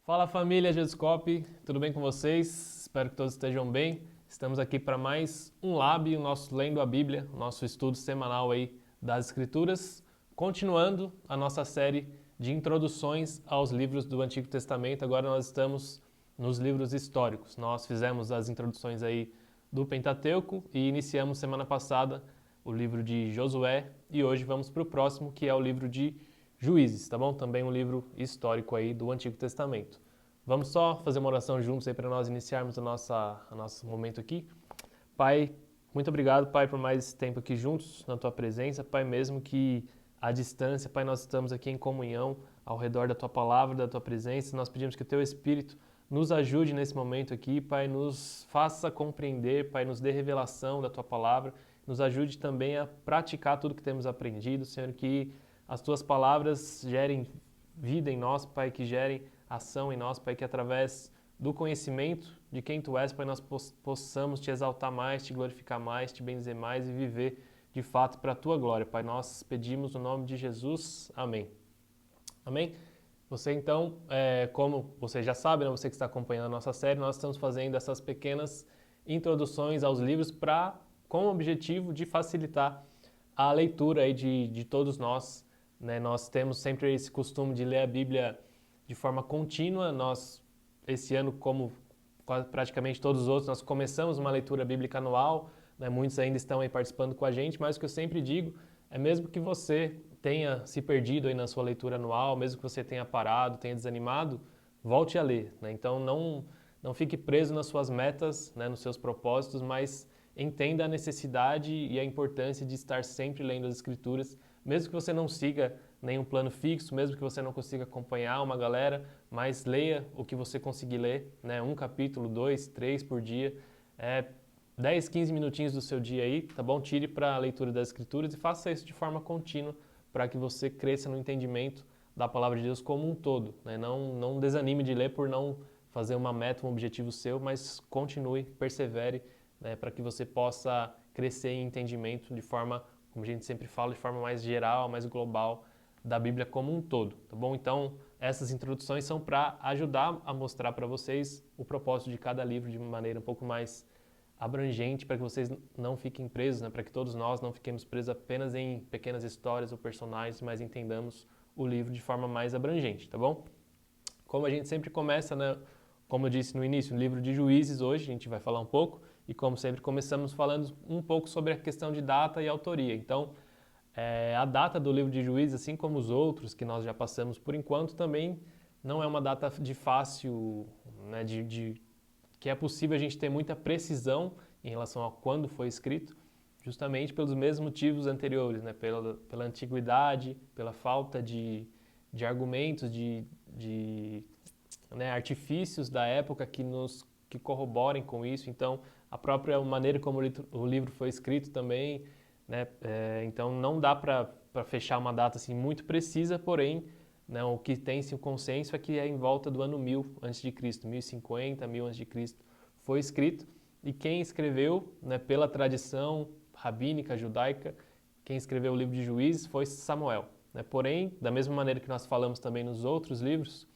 Fala família Jescope, tudo bem com vocês? Espero que todos estejam bem. Estamos aqui para mais um Lab, o nosso Lendo a Bíblia, o nosso estudo semanal aí das Escrituras, continuando a nossa série de introduções aos livros do Antigo Testamento. Agora nós estamos nos livros históricos. Nós fizemos as introduções aí do Pentateuco e iniciamos semana passada o livro de Josué e hoje vamos para o próximo, que é o livro de Juízes, tá bom? Também um livro histórico aí do Antigo Testamento. Vamos só fazer uma oração juntos aí para nós iniciarmos o nosso momento aqui. Pai, muito obrigado, Pai, por mais esse tempo aqui juntos na Tua presença. Pai, mesmo que à distância, Pai, nós estamos aqui em comunhão ao redor da Tua palavra, da Tua presença. Nós pedimos que o Teu Espírito nos ajude nesse momento aqui, Pai, nos faça compreender, Pai, nos dê revelação da Tua palavra, nos ajude também a praticar tudo que temos aprendido, Senhor, que as Tuas palavras gerem vida em nós, Pai, que gerem ação em nós, Pai, que através do conhecimento de quem Tu és, Pai, nós possamos Te exaltar mais, Te glorificar mais, Te bendizer mais e viver de fato para a Tua glória, Pai. Nós pedimos no nome de Jesus. Amém. Amém? Você então, como você já sabe, né, você que está acompanhando a nossa série, nós estamos fazendo essas pequenas introduções aos livros com o objetivo de facilitar a leitura aí de todos nós, né? Nós temos sempre esse costume de ler a Bíblia de forma contínua. Nós, esse ano, como praticamente todos os outros, nós começamos uma leitura bíblica anual, né? Muitos ainda estão aí participando com a gente, mas o que eu sempre digo é mesmo que você tenha se perdido aí na sua leitura anual, mesmo que você tenha parado, tenha desanimado, volte a ler, né? Então não fique preso nas suas metas, né, nos seus propósitos, mas entenda a necessidade e a importância de estar sempre lendo as Escrituras, mesmo que você não siga nenhum plano fixo, mesmo que você não consiga acompanhar uma galera, mas leia o que você conseguir ler, né? Um capítulo, 2, 3 por dia, 10, 15 minutinhos do seu dia aí, tá bom? Tire para a leitura das Escrituras e faça isso de forma contínua para que você cresça no entendimento da palavra de Deus como um todo, né? Não desanime de ler por não fazer uma meta, um objetivo seu, mas continue, persevere, né, para que você possa crescer em entendimento de forma, como a gente sempre fala, de forma mais geral, mais global da Bíblia como um todo, tá bom? Então, essas introduções são para ajudar a mostrar para vocês o propósito de cada livro de maneira um pouco mais abrangente, para que vocês não fiquem presos, né? Para que todos nós não fiquemos presos apenas em pequenas histórias ou personagens, mas entendamos o livro de forma mais abrangente, tá bom? Como a gente sempre começa, né? Como eu disse no início, no livro de Juízes, hoje a gente vai falar um pouco, e como sempre começamos falando um pouco sobre a questão de data e autoria. Então, a data do livro de Juízes, assim como os outros que nós já passamos por enquanto, também não é uma data de fácil, né, que é possível a gente ter muita precisão em relação a quando foi escrito, justamente pelos mesmos motivos anteriores, né, pela antiguidade, pela falta de argumentos, né, artifícios da época que corroborem com isso. Então, a própria maneira como o livro foi escrito também, né, então não dá para fechar uma data assim muito precisa, porém, né, o que tem-se o consenso é que é em volta do ano 1000 a.C., 1050, 1000 a.C. foi escrito, e quem escreveu, né, pela tradição rabínica judaica, quem escreveu o livro de Juízes foi Samuel, né? Porém, da mesma maneira que nós falamos também nos outros livros,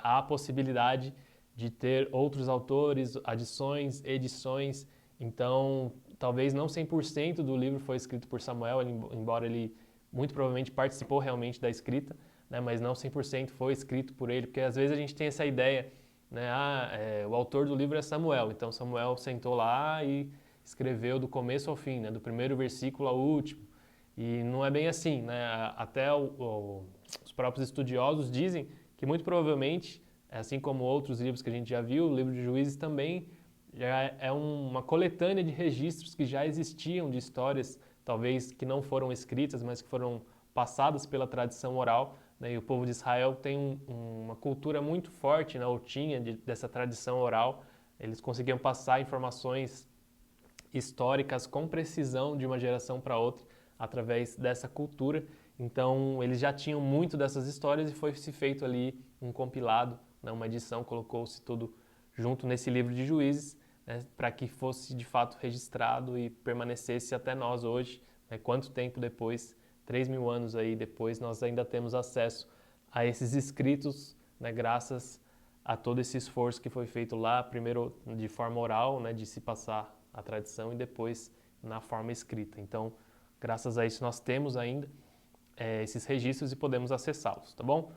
há a possibilidade de ter outros autores, adições, edições. Então, talvez não 100% do livro foi escrito por Samuel, embora ele muito provavelmente participou realmente da escrita, né, mas não 100% foi escrito por ele, porque às vezes a gente tem essa ideia, né, o autor do livro é Samuel, então Samuel sentou lá e escreveu do começo ao fim, né, do primeiro versículo ao último. E não é bem assim, né? Até os próprios estudiosos dizem que muito provavelmente, assim como outros livros que a gente já viu, o livro de Juízes também já é uma coletânea de registros que já existiam de histórias, talvez que não foram escritas, mas que foram passadas pela tradição oral, né? E o povo de Israel tem uma cultura muito forte, né? Ou tinha dessa tradição oral. Eles conseguiam passar informações históricas com precisão de uma geração para outra através dessa cultura. Então, eles já tinham muito dessas histórias e foi-se feito ali um compilado, né, uma edição, colocou-se tudo junto nesse livro de Juízes, né, para que fosse de fato registrado e permanecesse até nós hoje, né, quanto tempo depois, 3.000 anos aí depois, nós ainda temos acesso a esses escritos, né, graças a todo esse esforço que foi feito lá, primeiro de forma oral, né, de se passar a tradição e depois na forma escrita. Então, graças a isso nós temos ainda esses registros e podemos acessá-los, tá bom?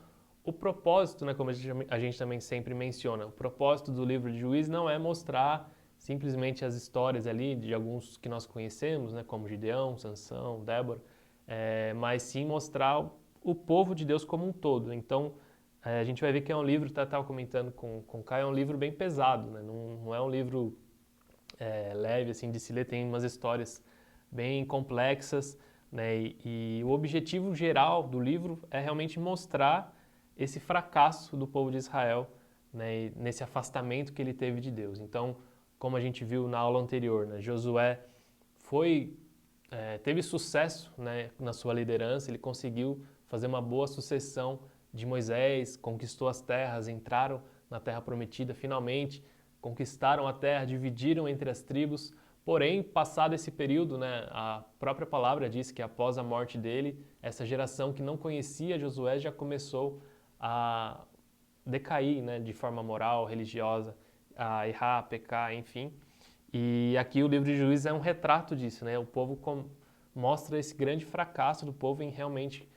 O propósito, né, como a gente também sempre menciona, o propósito do livro de Juízes não é mostrar simplesmente as histórias ali de alguns que nós conhecemos, né, como Gideão, Sansão, Débora, mas sim mostrar o povo de Deus como um todo. Então, a gente vai ver que é um livro, estava comentando com o Caio, é um livro bem pesado, né? Não é um livro leve assim de se ler, tem umas histórias bem complexas, né? E o objetivo geral do livro é realmente mostrar esse fracasso do povo de Israel, né? Nesse afastamento que ele teve de Deus. Então, como a gente viu na aula anterior, né? Josué teve sucesso, né, na sua liderança, ele conseguiu fazer uma boa sucessão de Moisés, conquistou as terras, entraram na terra prometida finalmente, conquistaram a terra, dividiram entre as tribos. Porém, passado esse período, né, a própria palavra diz que após a morte dele, essa geração que não conhecia Josué já começou a decair, né, de forma moral, religiosa, a errar, a pecar, enfim. E aqui o livro de Juízes é um retrato disso, né? O povo mostra esse grande fracasso do povo em realmente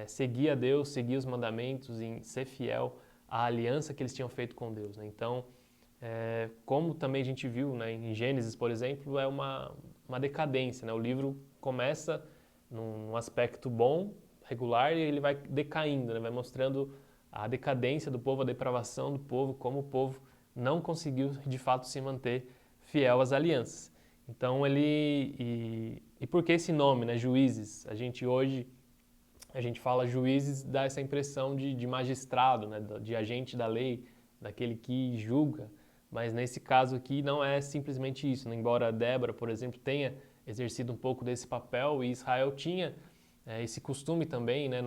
seguir a Deus, seguir os mandamentos, em ser fiel à aliança que eles tinham feito com Deus, né? Então, como também a gente viu, né, em Gênesis, por exemplo, é uma decadência, né? O livro começa num aspecto bom, regular, e ele vai decaindo, né? Vai mostrando a decadência do povo, a depravação do povo, como o povo não conseguiu de fato se manter fiel às alianças. Então e por que esse nome, né, Juízes? A gente fala juízes, dá essa impressão de magistrado, né, de agente da lei, daquele que julga, mas nesse caso aqui não é simplesmente isso, né? Embora Débora, por exemplo, tenha exercido um pouco desse papel e Israel tinha esse costume também, né,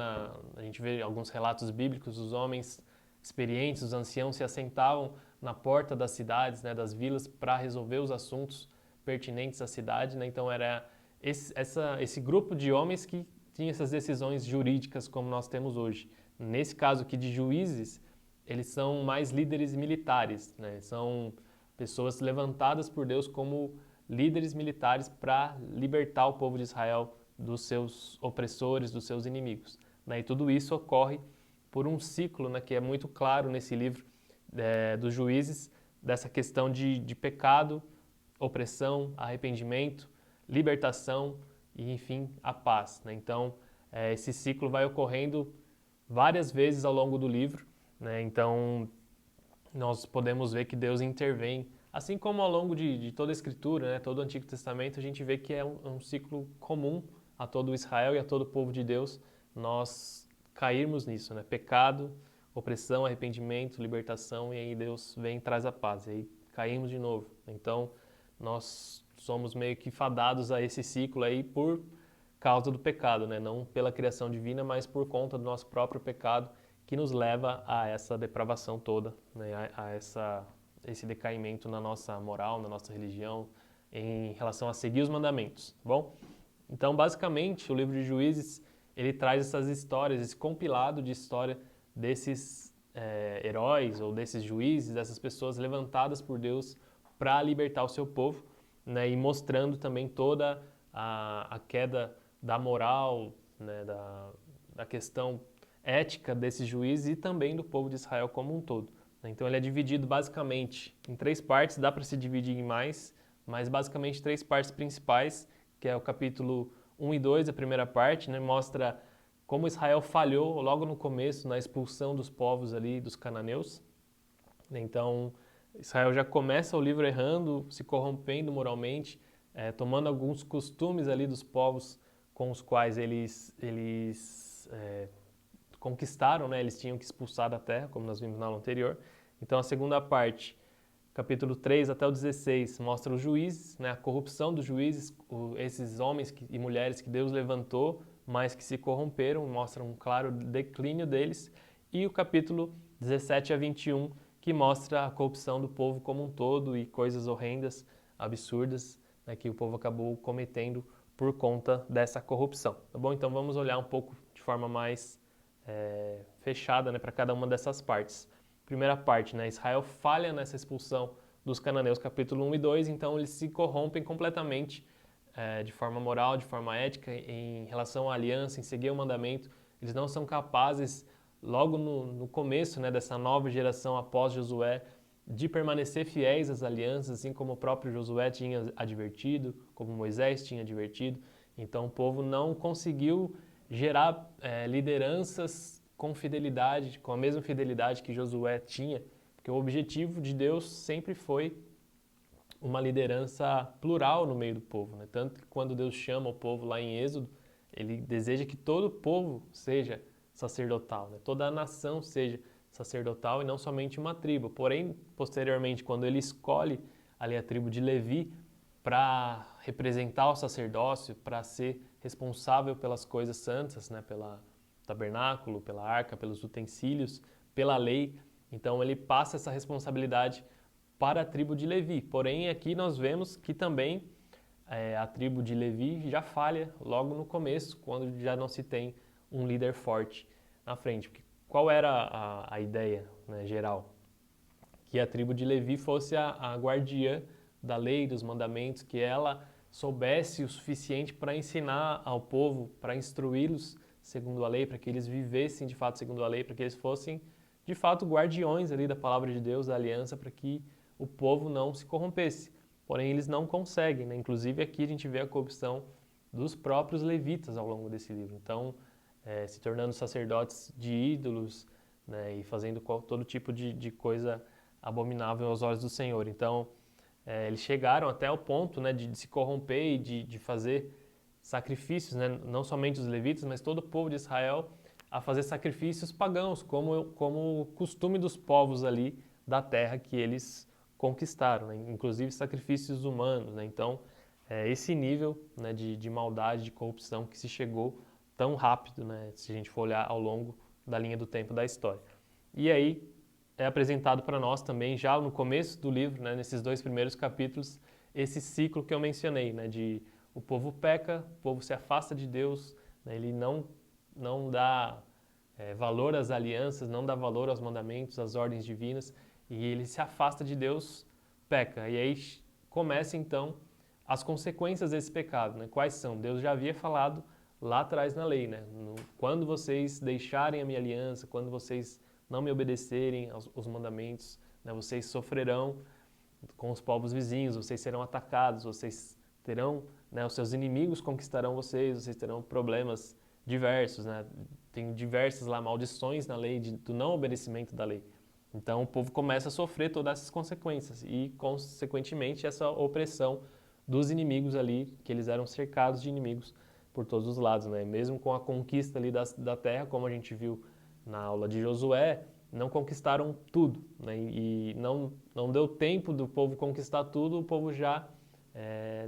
a gente vê alguns relatos bíblicos, os homens experientes, os anciãos se assentavam na porta das cidades, né, das vilas, para resolver os assuntos pertinentes à cidade, né? Então era esse grupo de homens que tinha essas decisões jurídicas como nós temos hoje. Nesse caso aqui de juízes, eles são mais líderes militares, né? São pessoas levantadas por Deus como líderes militares para libertar o povo de Israel dos seus opressores, dos seus inimigos, né? E tudo isso ocorre por um ciclo, né, que é muito claro nesse livro dos Juízes, dessa questão de pecado, opressão, arrependimento, libertação e, enfim, a paz, né? Então, esse ciclo vai ocorrendo várias vezes ao longo do livro, né? Então, nós podemos ver que Deus intervém, assim como ao longo de toda a Escritura, né, todo o Antigo Testamento, a gente vê que é um ciclo comum a todo Israel e a todo o povo de Deus, nós cairmos nisso, né? Pecado, opressão, arrependimento, libertação, e aí Deus vem e traz a paz, e aí caímos de novo. Então, nós somos meio que fadados a esse ciclo aí por causa do pecado, né? Não pela criação divina, mas por conta do nosso próprio pecado que nos leva a essa depravação toda, né? Esse decaimento na nossa moral, na nossa religião, em relação a seguir os mandamentos, tá bom? Então, basicamente, o livro de Juízes, ele traz essas histórias, esse compilado de história desses heróis ou desses juízes, dessas pessoas levantadas por Deus para libertar o seu povo, né? E mostrando também toda a queda da moral, né? Da questão ética desses juízes e também do povo de Israel como um todo. Então ele é dividido basicamente em três partes, dá para se dividir em mais, mas basicamente três partes principais, que é o capítulo 1 e 2, a primeira parte, né, mostra como Israel falhou logo no começo na expulsão dos povos ali, dos cananeus. Então Israel já começa o livro errando, se corrompendo moralmente, tomando alguns costumes ali dos povos com os quais eles conquistaram, né? Eles tinham que expulsar da terra, como nós vimos na aula anterior. Então a segunda parte, capítulo 3 até o 16, mostra os juízes, né? A corrupção dos juízes, esses homens e mulheres que Deus levantou, mas que se corromperam, mostra um claro declínio deles. E o capítulo 17 a 21, que mostra a corrupção do povo como um todo e coisas horrendas, absurdas, né, que o povo acabou cometendo por conta dessa corrupção. Tá bom? Então vamos olhar um pouco de forma mais fechada, né, para cada uma dessas partes. Primeira parte, né, Israel falha nessa expulsão dos cananeus, capítulo 1 e 2, então eles se corrompem completamente de forma moral, de forma ética, em relação à aliança, em seguir o mandamento. Eles não são capazes, logo no começo, né, dessa nova geração após Josué, de permanecer fiéis às alianças, assim como o próprio Josué tinha advertido, como Moisés tinha advertido. Então o povo não conseguiu gerar lideranças com fidelidade, com a mesma fidelidade que Josué tinha, porque o objetivo de Deus sempre foi uma liderança plural no meio do povo, né? Tanto que quando Deus chama o povo lá em Êxodo, ele deseja que todo o povo seja sacerdotal, né? Toda a nação seja sacerdotal e não somente uma tribo. Porém, posteriormente, quando ele escolhe ali a tribo de Levi para representar o sacerdócio, para ser responsável pelas coisas santas, né? Pelo tabernáculo, pela arca, pelos utensílios, pela lei, então ele passa essa responsabilidade para a tribo de Levi. Porém, aqui nós vemos que também a tribo de Levi já falha logo no começo, quando já não se tem um líder forte na frente. Porque qual era a ideia, né, geral? Que a tribo de Levi fosse a guardiã da lei, dos mandamentos, que ela soubesse o suficiente para ensinar ao povo, para instruí-los segundo a lei, para que eles vivessem de fato segundo a lei, para que eles fossem de fato guardiões ali da palavra de Deus, da aliança, para que o povo não se corrompesse. Porém, eles não conseguem, né? Inclusive aqui a gente vê a corrupção dos próprios levitas ao longo desse livro. Então, se tornando sacerdotes de ídolos, né? E fazendo todo tipo de coisa abominável aos olhos do Senhor. Então, eles chegaram até o ponto, né, de se corromper e de fazer sacrifícios, né? Não somente os levitas, mas todo o povo de Israel a fazer sacrifícios pagãos, como o costume dos povos ali da terra que eles conquistaram, né? Inclusive sacrifícios humanos, né? Então, esse nível, né, de maldade, de corrupção que se chegou tão rápido, né, se a gente for olhar ao longo da linha do tempo da história. E aí é apresentado para nós também, já no começo do livro, né, nesses 2 primeiros capítulos, esse ciclo que eu mencionei, né, de o povo peca, o povo se afasta de Deus, né, ele não dá valor às alianças, não dá valor aos mandamentos, às ordens divinas, e ele se afasta de Deus, peca. E aí começa então as consequências desse pecado, né? Quais são? Deus já havia falado lá atrás na lei, né? Quando vocês deixarem a minha aliança, quando vocês não me obedecerem aos mandamentos, né, vocês sofrerão com os povos vizinhos, vocês serão atacados, vocês terão, né, os seus inimigos conquistarão vocês terão problemas diversos, né? Tem diversas lá maldições na lei do não obedecimento da lei. Então o povo começa a sofrer todas essas consequências e, consequentemente, essa opressão dos inimigos ali, que eles eram cercados de inimigos por todos os lados, né? Mesmo com a conquista ali da terra, como a gente viu na aula de Josué, não conquistaram tudo, né? E não deu tempo do povo conquistar tudo, o povo já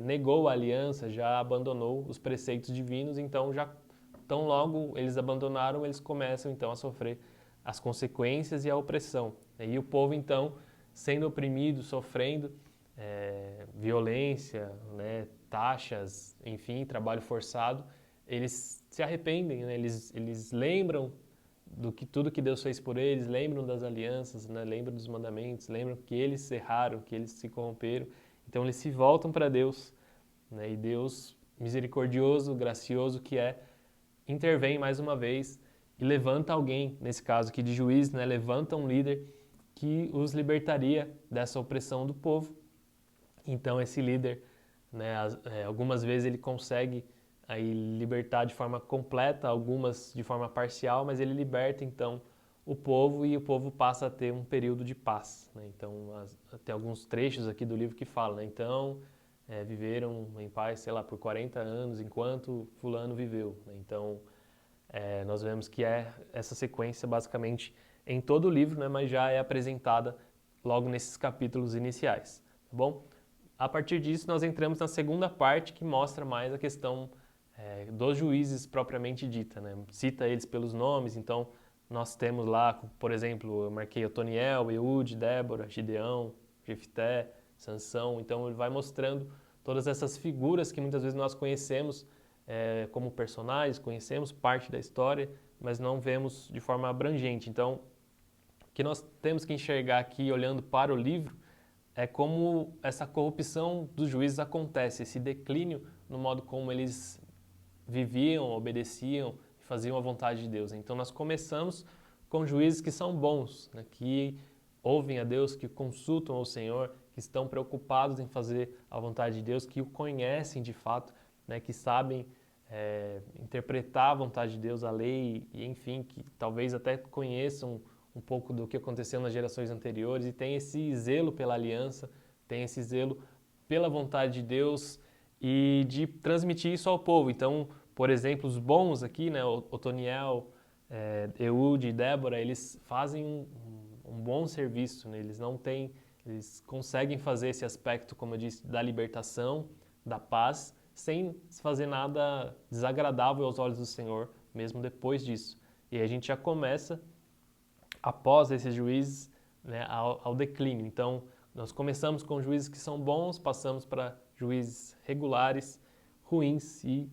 negou a aliança, já abandonou os preceitos divinos, então já tão logo eles abandonaram, eles começam então a sofrer as consequências e a opressão. E o povo então sendo oprimido, sofrendo violência, né, taxas, enfim, trabalho forçado, eles se arrependem, né? Eles lembram tudo que Deus fez por eles, lembram das alianças, né? Lembram dos mandamentos, lembram que eles erraram, que eles se corromperam. Então eles se voltam para Deus, né? E Deus, misericordioso, gracioso que intervém mais uma vez e levanta alguém, nesse caso aqui de juiz, né? Levanta um líder que os libertaria dessa opressão do povo. Então esse líder, né, algumas vezes ele consegue aí libertar de forma completa, algumas de forma parcial, mas ele liberta então o povo e o povo passa a ter um período de paz, né? Então tem alguns trechos aqui do livro que falam, né? Então viveram em paz, sei lá, por 40 anos enquanto fulano viveu, né? Então nós vemos que essa sequência basicamente em todo o livro, né, mas já é apresentada logo nesses capítulos iniciais, tá bom? A partir disso, nós entramos na segunda parte, que mostra mais a questão dos juízes propriamente dita, né? Cita eles pelos nomes, então nós temos lá, por exemplo, eu marquei Otoniel, Eude, Débora, Gideão, Jefté, Sansão, então ele vai mostrando todas essas figuras que muitas vezes nós conhecemos como personagens, conhecemos parte da história, mas não vemos de forma abrangente. Então, o que nós temos que enxergar aqui, olhando para o livro, é como essa corrupção dos juízes acontece, esse declínio no modo como eles viviam, obedeciam e faziam a vontade de Deus. Então nós começamos com juízes que são bons, né, que ouvem a Deus, que consultam ao Senhor, que estão preocupados em fazer a vontade de Deus, que o conhecem de fato, né, que sabem interpretar a vontade de Deus, a lei, e enfim, que talvez até conheçam um pouco do que aconteceu nas gerações anteriores e tem esse zelo pela aliança, tem esse zelo pela vontade de Deus e de transmitir isso ao povo. Então, por exemplo, os bons aqui, né, Otoniel, Eude e Débora, eles fazem um bom serviço, né? Eles conseguem fazer esse aspecto, como eu disse, da libertação, da paz, sem fazer nada desagradável aos olhos do Senhor, mesmo depois disso. E a gente já começa após esses juízes, né, ao declínio. Então, nós começamos com juízes que são bons, passamos para juízes regulares, ruins e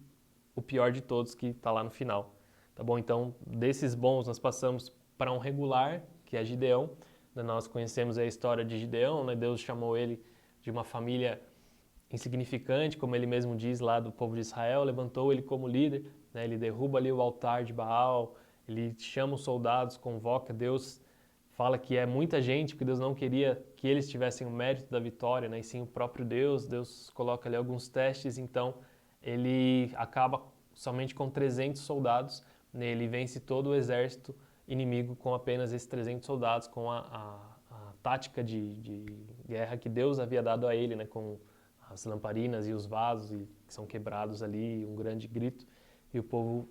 o pior de todos que está lá no final. Tá bom? Então, desses bons nós passamos para um regular, que é Gideão. Nós conhecemos a história de Gideão, né? Deus chamou ele de uma família insignificante, como ele mesmo diz lá do povo de Israel, levantou ele como líder, né? Ele derruba ali o altar de Baal, ele chama os soldados, convoca, Deus fala que é muita gente, porque Deus não queria que eles tivessem o mérito da vitória, né? E sim o próprio Deus. Deus coloca ali alguns testes, então ele acaba somente com 300 soldados, né? Ele vence todo o exército inimigo com apenas esses 300 soldados, com a tática de guerra que Deus havia dado a ele, né? Com as lamparinas e os vasos que são quebrados ali, um grande grito, e o povo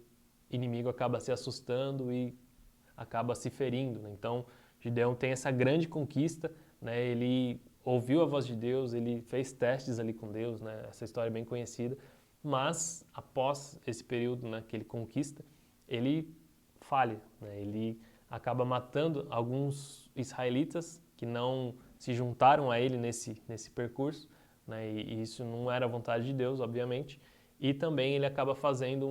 inimigo acaba se assustando e acaba se ferindo, né? Então, Gideão tem essa grande conquista, né? Ele ouviu a voz de Deus, ele fez testes ali com Deus, né? Essa história é bem conhecida, mas após esse período, né, que ele conquista, ele falha, né? Ele acaba matando alguns israelitas que não se juntaram a ele nesse percurso, né? E isso não era a vontade de Deus, obviamente. E também ele acaba fazendo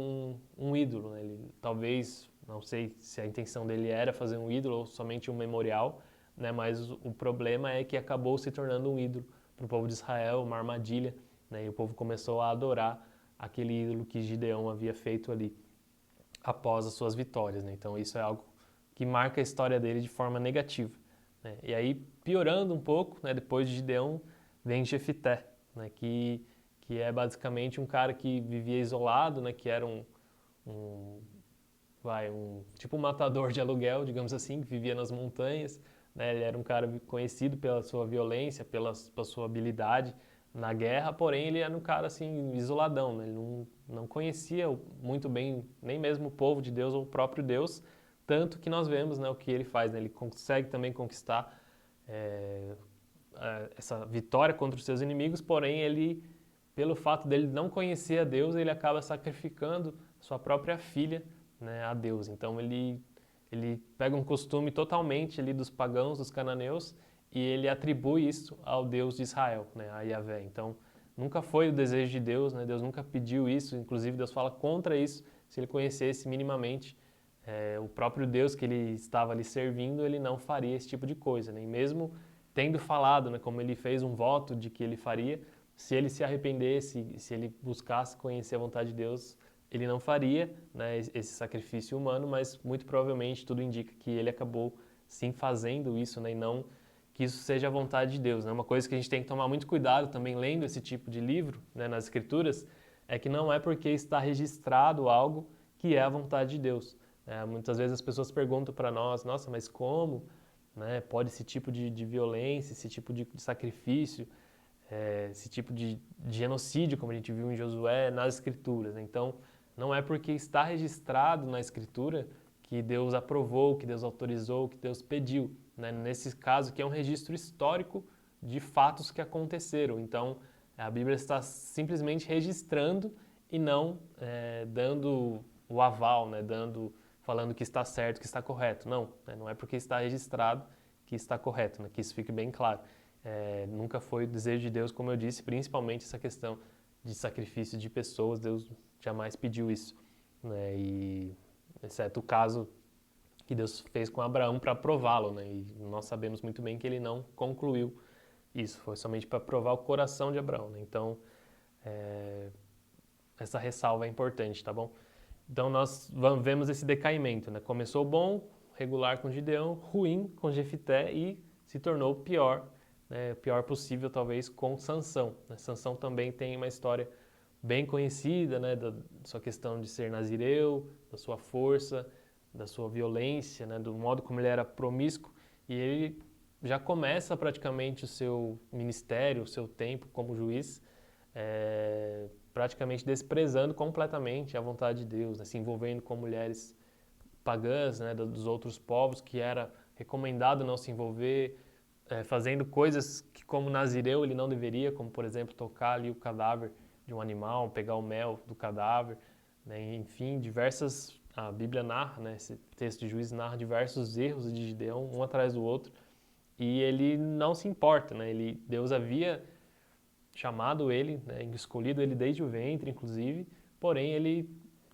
um ídolo, né? Ele talvez, não sei se a intenção dele era fazer um ídolo ou somente um memorial, né? Mas o problema é que acabou se tornando um ídolo para o povo de Israel, uma armadilha, né? E o povo começou a adorar aquele ídolo que Gideão havia feito ali após as suas vitórias, né? Então isso é algo que marca a história dele de forma negativa, né? E aí, piorando um pouco, né, depois de Gideão, vem Jefité, né, que é basicamente um cara que vivia isolado, né, que era um tipo um matador de aluguel, digamos assim, que vivia nas montanhas, né? Ele era um cara conhecido pela sua violência, pela sua habilidade na guerra, porém ele era um cara assim isoladão, né? Ele não conhecia muito bem nem mesmo o povo de Deus ou o próprio Deus, tanto que nós vemos, né, o que ele faz, né? Ele consegue também conquistar essa vitória contra os seus inimigos, porém ele, pelo fato dele não conhecer a Deus, ele acaba sacrificando sua própria filha, né, a Deus. Então ele pega um costume totalmente ali dos pagãos, dos cananeus, e ele atribui isso ao Deus de Israel, né, a Yahvé. Então nunca foi o desejo de Deus, né, Deus nunca pediu isso, inclusive Deus fala contra isso. Se ele conhecesse minimamente o próprio Deus que ele estava ali servindo, ele não faria esse tipo de coisa, né? E mesmo tendo falado, né, como ele fez um voto de que ele faria, se ele se arrependesse, se ele buscasse conhecer a vontade de Deus, ele não faria, né, esse sacrifício humano, mas muito provavelmente tudo indica que ele acabou sim fazendo isso, né, e não que isso seja a vontade de Deus, né? Uma coisa que a gente tem que tomar muito cuidado também lendo esse tipo de livro, né, nas Escrituras, é que não é porque está registrado algo que é a vontade de Deus. Muitas vezes as pessoas perguntam para nós, nossa, mas como, né, pode esse tipo de violência, esse tipo de sacrifício, esse tipo de genocídio, como a gente viu em Josué, nas Escrituras, né? Então, não é porque está registrado na Escritura que Deus aprovou, que Deus autorizou, que Deus pediu, né? Nesse caso, que é um registro histórico de fatos que aconteceram. Então, a Bíblia está simplesmente registrando e não dando o aval, né? Falando que está certo, que está correto. Não, né? Não é porque está registrado que está correto, né? Que isso fique bem claro. Nunca foi o desejo de Deus, como eu disse, principalmente essa questão de sacrifício de pessoas, Deus jamais pediu isso, né? exceto o caso que Deus fez com Abraão para prová-lo, né? E nós sabemos muito bem que ele não concluiu isso, foi somente para provar o coração de Abraão, né? Então, essa ressalva é importante, tá bom? Então nós vemos esse decaimento, né? Começou bom, regular com Gideão, ruim com Jefité e se tornou pior, né? Pior possível talvez com Sansão, né? Sansão também tem uma história bem conhecida, né? Da sua questão de ser nazireu, da sua força, da sua violência, né? Do modo como ele era promíscuo, e ele já começa praticamente o seu ministério, o seu tempo como juiz, praticamente desprezando completamente a vontade de Deus, né? Se envolvendo com mulheres pagãs, né? Dos outros povos, que era recomendado não se envolver, fazendo coisas que como nazireu ele não deveria, como por exemplo tocar ali o cadáver de um animal, pegar o mel do cadáver, né? Enfim, a Bíblia narra, né? Esse texto de Juízes narra diversos erros de Gideão, um atrás do outro, e ele não se importa, né? Deus havia chamado ele, né, escolhido ele desde o ventre, inclusive, porém ele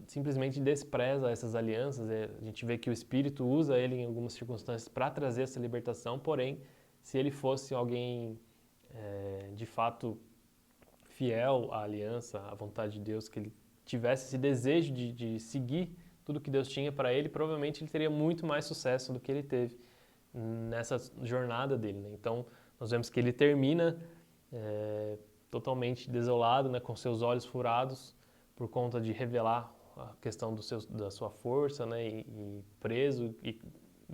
simplesmente despreza essas alianças. A gente vê que o Espírito usa ele em algumas circunstâncias para trazer essa libertação, porém, se ele fosse alguém de fato fiel à aliança, à vontade de Deus, que ele tivesse esse desejo de seguir tudo que Deus tinha para ele, provavelmente ele teria muito mais sucesso do que ele teve nessa jornada dele, né? Então, nós vemos que ele termina totalmente desolado, né, com seus olhos furados por conta de revelar a questão da sua força, né, e preso e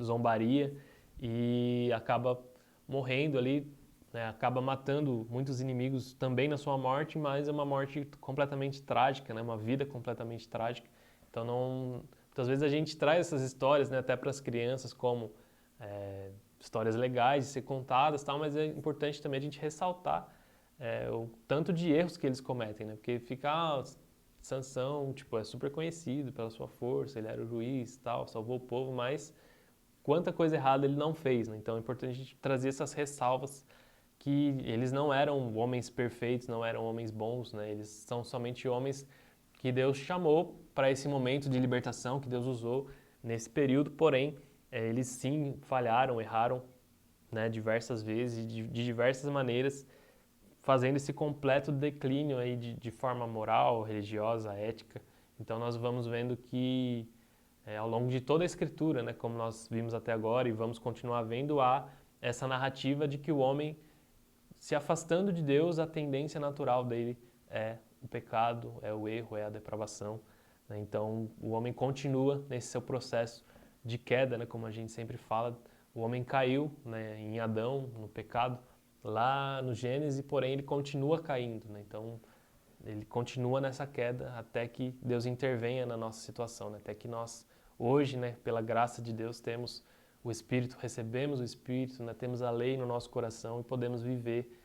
zombaria, e acaba morrendo ali, né, acaba matando muitos inimigos também na sua morte, mas é uma morte completamente trágica, né, uma vida completamente trágica. Então muitas vezes a gente traz essas histórias, né, até para as crianças como histórias legais de ser contadas, tal, mas é importante também a gente ressaltar o tanto de erros que eles cometem, né? Porque Sansão, tipo, é super conhecido pela sua força, ele era o juiz, tal, salvou o povo, mas quanta coisa errada ele não fez, né? Então é importante a gente trazer essas ressalvas que eles não eram homens perfeitos, não eram homens bons, né? Eles são somente homens que Deus chamou para esse momento de libertação, que Deus usou nesse período, porém, eles sim falharam, erraram, né, diversas vezes, de diversas maneiras, fazendo esse completo declínio aí de forma moral, religiosa, ética. Então nós vamos vendo que ao longo de toda a Escritura, né, como nós vimos até agora e vamos continuar vendo, há essa narrativa de que o homem, se afastando de Deus, a tendência natural dele é o pecado, é o erro, é a depravação, né? Então o homem continua nesse seu processo de queda, né, como a gente sempre fala. O homem caiu, né, em Adão, no pecado, lá no Gênesis, porém ele continua caindo, né? Então ele continua nessa queda até que Deus intervenha na nossa situação, né? Até que nós hoje, né, pela graça de Deus, temos o Espírito, recebemos o Espírito, né, temos a lei no nosso coração e podemos viver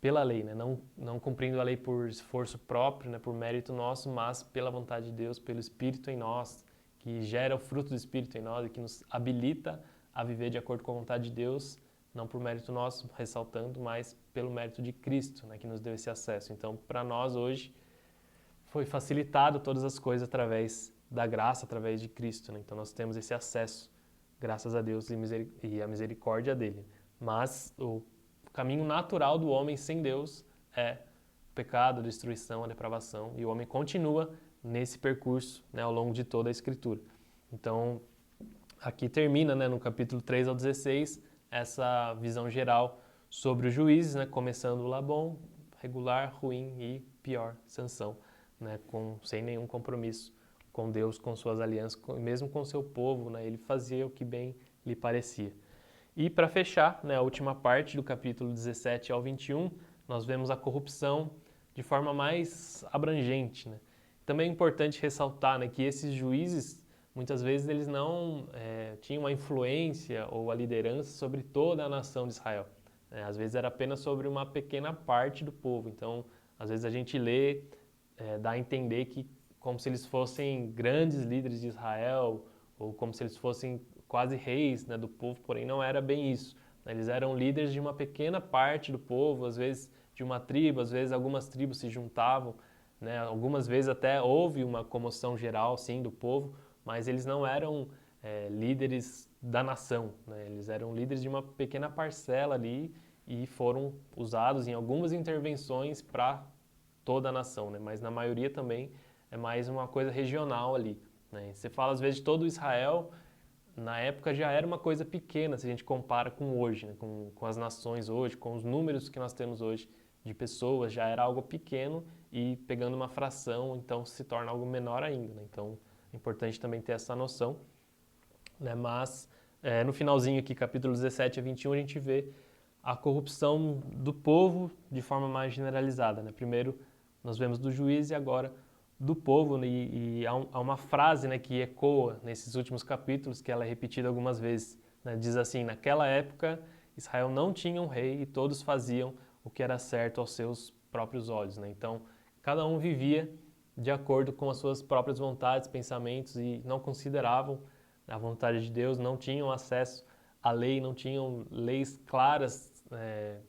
pela lei, né? Não cumprindo a lei por esforço próprio, né, por mérito nosso, mas pela vontade de Deus, pelo Espírito em nós, que gera o fruto do Espírito em nós e que nos habilita a viver de acordo com a vontade de Deus, não por mérito nosso, ressaltando, mas pelo mérito de Cristo, né, que nos deu esse acesso. Então, para nós hoje, foi facilitado todas as coisas através da graça, através de Cristo, né? Então, nós temos esse acesso, graças a Deus e a misericórdia dele. Mas o caminho natural do homem sem Deus é o pecado, a destruição, a depravação, e o homem continua nesse percurso, né, ao longo de toda a Escritura. Então, aqui termina, né, no capítulo 3 ao 16, essa visão geral sobre os juízes, né, começando lá bom, regular, ruim e pior, Sansão, né, sem nenhum compromisso com Deus, com suas alianças, mesmo com seu povo, né, ele fazia o que bem lhe parecia. E para fechar, né, a última parte do capítulo 17 ao 21, nós vemos a corrupção de forma mais abrangente, né? Também é importante ressaltar, né, que esses juízes, muitas vezes, eles não tinham a influência ou a liderança sobre toda a nação de Israel. Às vezes era apenas sobre uma pequena parte do povo. Então, às vezes a gente lê, dá a entender que como se eles fossem grandes líderes de Israel, ou como se eles fossem quase reis, né, do povo, porém não era bem isso. Eles eram líderes de uma pequena parte do povo, às vezes de uma tribo, às vezes algumas tribos se juntavam, né, algumas vezes até houve uma comoção geral, sim, do povo, mas eles não eram líderes da nação, né? Eles eram líderes de uma pequena parcela ali e foram usados em algumas intervenções para toda a nação, né? Mas na maioria também é mais uma coisa regional ali, né? Você fala às vezes de todo Israel, na época já era uma coisa pequena se a gente compara com hoje, né? Com as nações hoje, com os números que nós temos hoje de pessoas, já era algo pequeno e pegando uma fração, então se torna algo menor ainda, né? Então é importante também ter essa noção, né? Mas no finalzinho aqui, capítulo 17 a 21, a gente vê a corrupção do povo de forma mais generalizada, né? Primeiro nós vemos do juiz e agora do povo, né? E há uma frase, né, que ecoa nesses últimos capítulos, que ela é repetida algumas vezes, né? Diz assim: naquela época Israel não tinha um rei e todos faziam o que era certo aos seus próprios olhos, né? Então cada um vivia de acordo com as suas próprias vontades, pensamentos e não consideravam a vontade de Deus, não tinham acesso à lei, não tinham leis claras,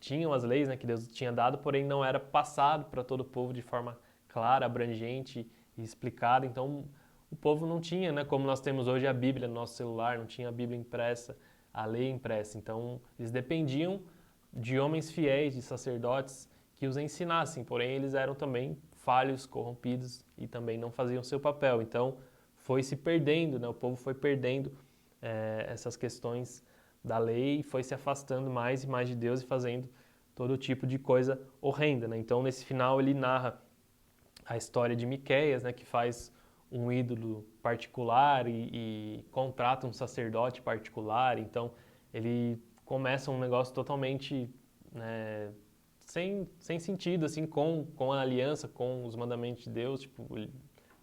tinham as leis, né, que Deus tinha dado, porém não era passado para todo o povo de forma clara, abrangente e explicada. Então o povo não tinha, né, como nós temos hoje a Bíblia no nosso celular, não tinha a Bíblia impressa, a lei impressa. Então eles dependiam de homens fiéis, de sacerdotes que os ensinassem, porém eles eram também falhos, corrompidos e também não faziam seu papel. Então foi se perdendo, né? O povo foi perdendo essas questões da lei e foi se afastando mais e mais de Deus e fazendo todo tipo de coisa horrenda, né? Então nesse final ele narra a história de Miqueias, né, que faz um ídolo particular e contrata um sacerdote particular. Então ele começa um negócio totalmente sem sentido, assim, com a aliança, com os mandamentos de Deus. Tipo, ele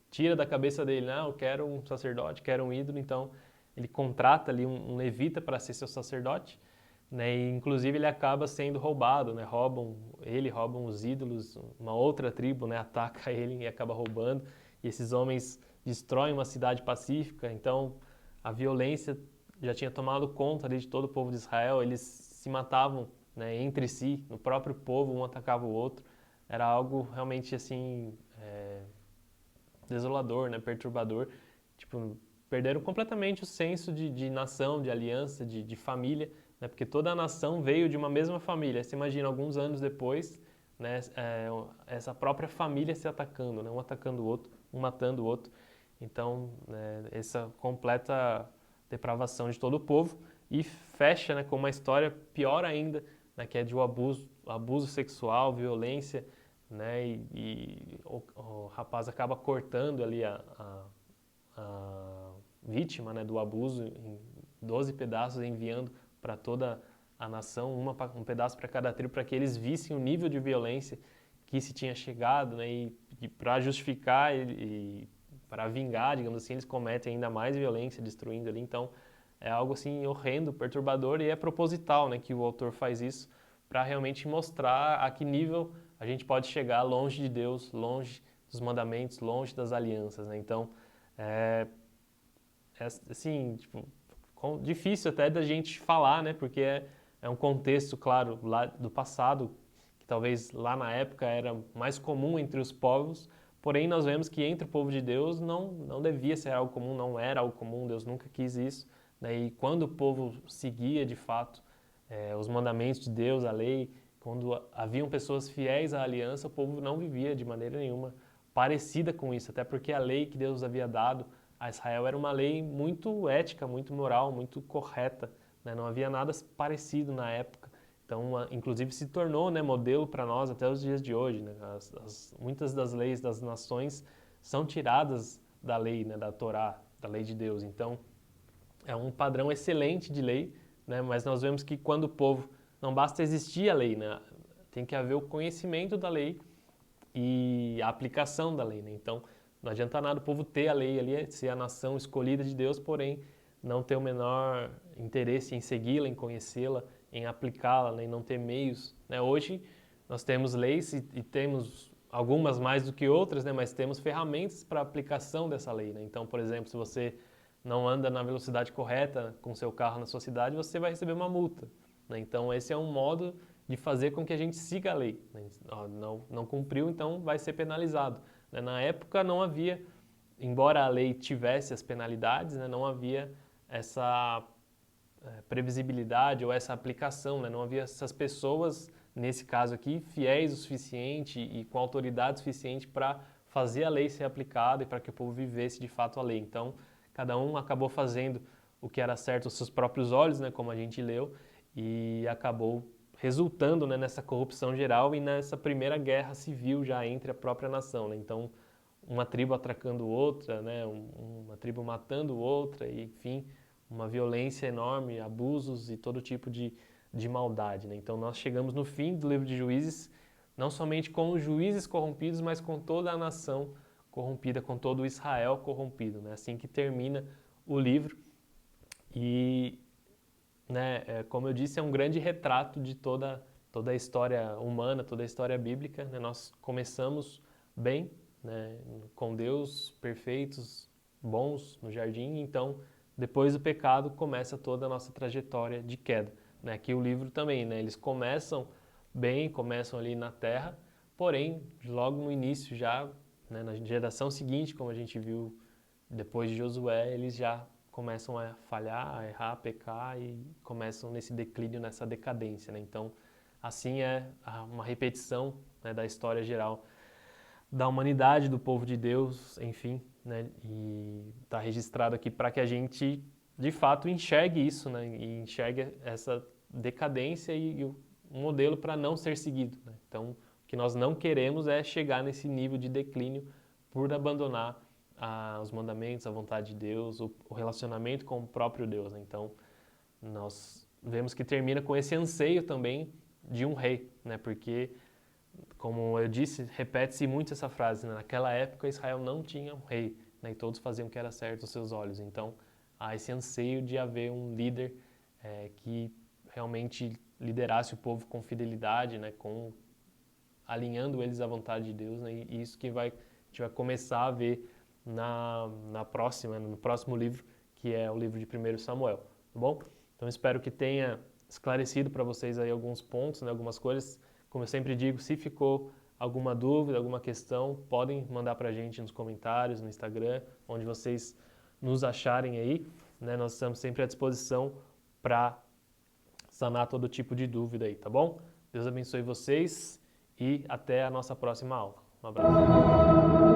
tira da cabeça dele: não, eu quero um sacerdote, quero um ídolo. Então ele contrata ali um levita para ser seu sacerdote, né? E inclusive ele acaba sendo roubado, né? Roubam os ídolos, uma outra tribo, né, ataca ele e acaba roubando. E esses homens destroem uma cidade pacífica. Então a violência já tinha tomado conta ali de todo o povo de Israel. Eles se matavam, né, entre si, no próprio povo, um atacava o outro. Era algo realmente assim desolador, né, perturbador. Tipo, perderam completamente o senso de nação, de aliança, de família, né, porque toda a nação veio de uma mesma família. Você imagina, alguns anos depois, né, essa própria família se atacando, né, um atacando o outro, um matando o outro. Então, essa completa depravação de todo o povo e fecha, né, com uma história pior ainda, né, que é de um abuso sexual, violência, né, e o rapaz acaba cortando ali a vítima, né, do abuso em 12 pedaços, enviando para toda a nação, um pedaço para cada tribo, para que eles vissem o nível de violência que se tinha chegado, né, e para justificar e para vingar, digamos assim, eles cometem ainda mais violência, destruindo ali. Então é algo assim horrendo, perturbador, e é proposital, né, que o autor faz isso para realmente mostrar a que nível a gente pode chegar longe de Deus, longe dos mandamentos, longe das alianças, né? Então assim, tipo, difícil até da gente falar, né? Porque é um contexto, claro, lá do passado, que talvez lá na época era mais comum entre os povos, porém nós vemos que entre o povo de Deus não devia ser algo comum, não era algo comum, Deus nunca quis isso, né? E quando o povo seguia de fato os mandamentos de Deus, a lei, quando haviam pessoas fiéis à aliança, o povo não vivia de maneira nenhuma parecida com isso, até porque a lei que Deus havia dado a Israel era uma lei muito ética, muito moral, muito correta, né? Não havia nada parecido na época. Então, inclusive, se tornou, né, modelo para nós até os dias de hoje, né? Muitas das leis das nações são tiradas da lei, né, da Torá, da lei de Deus. Então, é um padrão excelente de lei, né? Mas nós vemos que quando o povo, não basta existir a lei, né? Tem que haver o conhecimento da lei e a aplicação da lei, né? Então, não adianta nada o povo ter a lei ali, ser a nação escolhida de Deus, porém não ter o menor interesse em segui-la, em conhecê-la, em aplicá-la, né? E não ter meios, né? Hoje nós temos leis e temos algumas mais do que outras, né? Mas temos ferramentas para a aplicação dessa lei, né? Então, por exemplo, se você não anda na velocidade correta com seu carro na sua cidade, você vai receber uma multa, né? Então, esse é um modo de fazer com que a gente siga a lei, né? Não cumpriu, então vai ser penalizado, né? Na época não havia embora a lei tivesse as penalidades, né, não havia essa previsibilidade ou essa aplicação, né? Não havia essas pessoas, nesse caso aqui, fiéis o suficiente e com autoridade suficiente para fazer a lei ser aplicada e para que o povo vivesse de fato a lei. Então, cada um acabou fazendo o que era certo aos seus próprios olhos, né, como a gente leu, e acabou resultando, né, nessa corrupção geral e nessa primeira guerra civil já entre a própria nação, né? Então, uma tribo atracando outra, né, uma tribo matando outra, e, enfim, uma violência enorme, abusos e todo tipo de maldade, né? Então nós chegamos no fim do livro de Juízes, não somente com os juízes corrompidos, mas com toda a nação corrompida, com todo o Israel corrompido, né? Assim que termina o livro. E, né, como eu disse, é um grande retrato de toda a história humana, toda a história bíblica, né? Nós começamos bem, né, com Deus, perfeitos, bons no jardim, então depois do pecado começa toda a nossa trajetória de queda, né? Aqui o livro também, né? Eles começam bem, começam ali na terra, porém logo no início já, né, na geração seguinte, como a gente viu depois de Josué, eles já começam a falhar, a errar, a pecar e começam nesse declínio, nessa decadência, né? Então, assim é uma repetição, né, da história geral da humanidade, do povo de Deus, enfim, né? E está registrado aqui para que a gente, de fato, enxergue isso, né? E enxergue essa decadência e o modelo para não ser seguido, né? Então, o que nós não queremos é chegar nesse nível de declínio por abandonar os mandamentos, a vontade de Deus, o relacionamento com o próprio Deus, né? Então, nós vemos que termina com esse anseio também de um rei, né? Porque, como eu disse, repete-se muito essa frase, né? Naquela época Israel não tinha um rei, né? E todos faziam o que era certo aos seus olhos. Então, há esse anseio de haver um líder que realmente liderasse o povo com fidelidade, né? Alinhando eles à vontade de Deus, né? E isso que a gente vai começar a ver no próximo livro, que é o livro de 1 Samuel, tá bom? Então espero que tenha esclarecido para vocês aí alguns pontos, né, algumas coisas. Como eu sempre digo, se ficou alguma dúvida, alguma questão, podem mandar para a gente nos comentários, no Instagram, onde vocês nos acharem aí, né? Nós estamos sempre à disposição para sanar todo tipo de dúvida aí, tá bom? Deus abençoe vocês e até a nossa próxima aula. Um abraço.